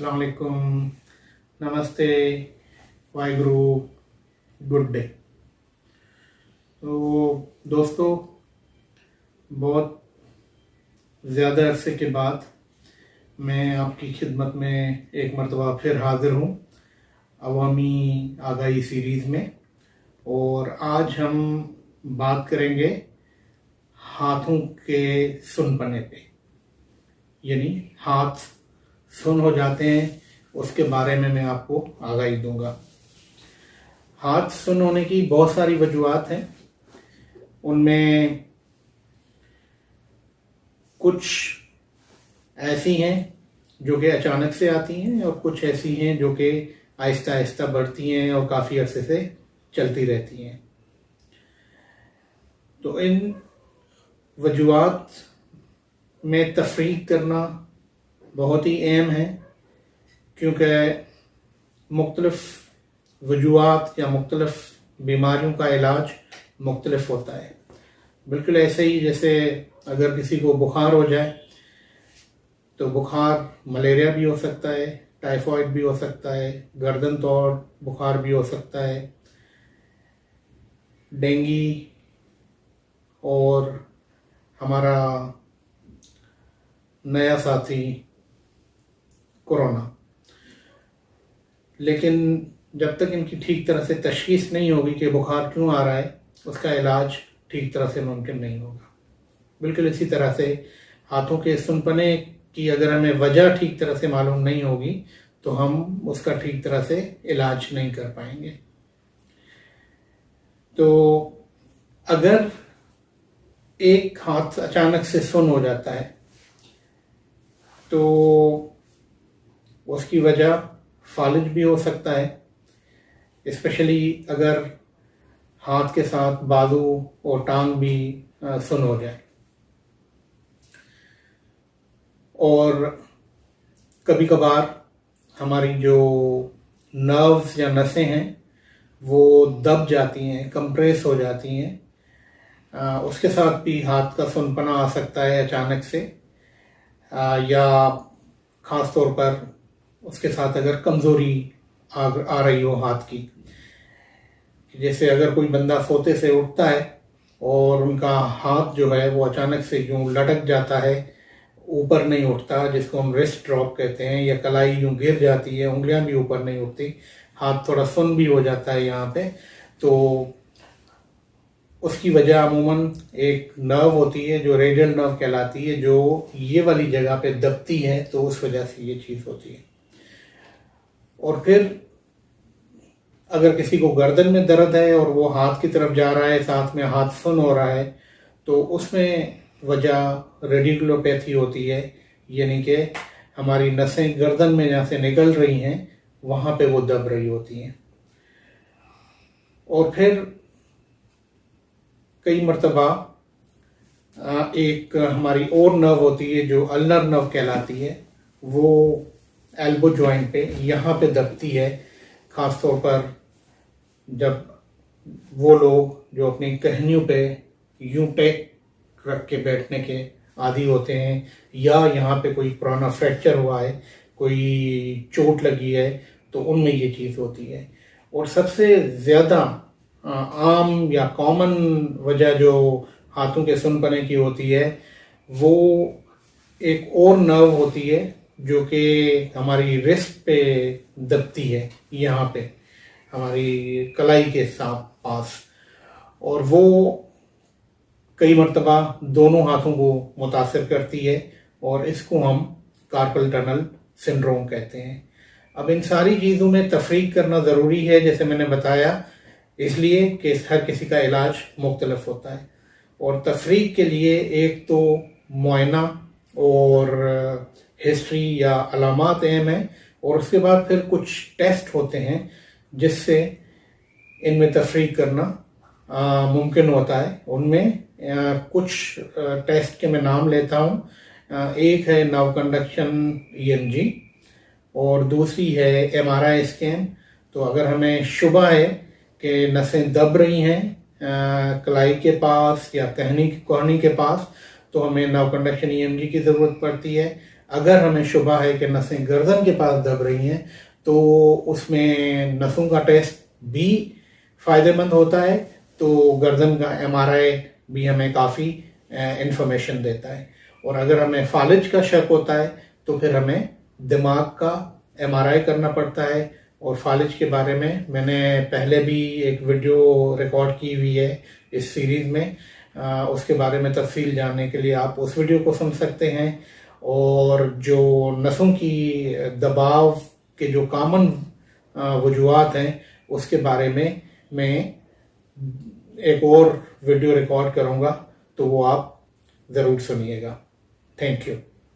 अस्सलाम वालेकुम, नमस्ते, वाहिगुरु, गुड डे। तो दोस्तों, बहुत ज़्यादा अरसे के बाद मैं आपकी खिदमत में एक मरतबा फिर हाज़िर हूँ अवामी आगाही सीरीज़ में। और आज हम बात करेंगे हाथों के सुनपने पे, यानी हाथ सुन हो जाते हैं, उसके बारे में मैं आपको आगाही दूंगा। हाथ सुन होने की बहुत सारी वजूहात हैं। उनमें कुछ ऐसी हैं जो कि अचानक से आती हैं और कुछ ऐसी हैं जो कि आहिस्ता आहिस्ता बढ़ती हैं और काफ़ी अरसे से चलती रहती हैं। तो इन वजूहात में तफरीक करना बहुत ही अहम है, क्योंकि मुख्तलिफ वजूहात या मुख्तलिफ बीमारियों का इलाज मुख्तलिफ होता है। बिल्कुल ऐसे ही जैसे अगर किसी को बुखार हो जाए तो बुखार मलेरिया भी हो सकता है, टाइफाइड भी हो सकता है, गर्दन तौर बुखार भी हो सकता है, डेंगू और हमारा नया साथी कोरोना। लेकिन जब तक इनकी ठीक तरह से तशखीस नहीं होगी कि बुखार क्यों आ रहा है, उसका इलाज ठीक तरह से मुमकिन नहीं होगा। बिल्कुल इसी तरह से हाथों के सुनपने की अगर हमें वजह ठीक तरह से मालूम नहीं होगी तो हम उसका ठीक तरह से इलाज नहीं कर पाएंगे। तो अगर एक हाथ अचानक से सुन हो जाता है तो उसकी वजह फालिज भी हो सकता है, स्पेशली अगर हाथ के साथ बाजू और टांग भी सुन हो जाए। और कभी कभार हमारी जो नर्व्स या नसें हैं वो दब जाती हैं, कंप्रेस हो जाती हैं। उसके साथ भी हाथ का सुनपना आ सकता है अचानक से, या ख़ास तौर पर उसके साथ अगर कमज़ोरी आ रही हो हाथ की। जैसे अगर कोई बंदा सोते से उठता है और उनका हाथ जो है वो अचानक से यूँ लटक जाता है, ऊपर नहीं उठता, जिसको हम रिस्ट ड्रॉप कहते हैं, या कलाई यूँ गिर जाती है, उंगलियां भी ऊपर नहीं उठती, हाथ थोड़ा सुन भी हो जाता है यहाँ पे, तो उसकी वजह अमूमन एक नर्व होती है जो रेडियल नर्व कहलाती है, जो ये वाली जगह पे दबती है, तो उस वजह से ये चीज़ होती है। और फिर अगर किसी को गर्दन में दर्द है और वो हाथ की तरफ जा रहा है, साथ में हाथ सुन हो रहा है, तो उसमें वजह रेडिकुलोपैथी होती है, यानी कि हमारी नसें गर्दन में जहाँ से निकल रही हैं वहाँ पे वो दब रही होती हैं। और फिर कई मर्तबा एक हमारी और नर्व होती है जो अल्नर नर्व कहलाती है, वो एल्बो जॉइंट पे यहाँ पे दबती है, ख़ास तौर पर जब वो लोग जो अपनी कहनियों पे यूं टेक रख के बैठने के आदी होते हैं, या यहाँ पे कोई पुराना फ्रैक्चर हुआ है, कोई चोट लगी है, तो उनमें ये चीज़ होती है। और सबसे ज़्यादा आम या कॉमन वजह जो हाथों के सुनपने की होती है वो एक और नर्व होती है जो कि हमारी रिस्ट पे दबती है, यहाँ पे हमारी कलाई के साथ पास, और वो कई मर्तबा दोनों हाथों को मुतासिर करती है, और इसको हम कार्पल टनल सिंड्रोम कहते हैं। अब इन सारी चीज़ों में तफरीक करना ज़रूरी है, जैसे मैंने बताया, इसलिए कि हर किसी का इलाज मुख्तलिफ होता है। और तफरीक के लिए एक तो मुआयना और हिस्ट्री या अलामात अहम है, और उसके बाद फिर कुछ टेस्ट होते हैं जिससे इनमें तफरीक करना मुमकिन होता है। उनमें कुछ टेस्ट के मैं नाम लेता हूँ। एक है नर्व कंडक्शन EMG, और दूसरी है MRI स्कैन। तो अगर हमें शुबा है कि नसें दब रही हैं कलाई के पास या कहनी के पास, तो हमें नर्व कंडक्शन EMG की ज़रूरत पड़ती है। अगर हमें शुबा है कि नसें गर्दन के पास दब रही हैं तो उसमें नसों का टेस्ट भी फायदेमंद होता है। तो गर्दन का एमआरआई भी हमें काफ़ी इंफॉर्मेशन देता है। और अगर हमें फालिज का शक होता है तो फिर हमें दिमाग का एमआरआई करना पड़ता है। और फालिज के बारे में मैंने पहले भी एक वीडियो रिकॉर्ड की हुई है इस सीरीज में। उसके बारे में तफसील जानने के लिए आप उस वीडियो को सुन सकते हैं। और जो नसों की दबाव के जो कॉमन वजूहात हैं उसके बारे में मैं एक और वीडियो रिकॉर्ड करूँगा, तो वो आप ज़रूर सुनिएगा। Thank you.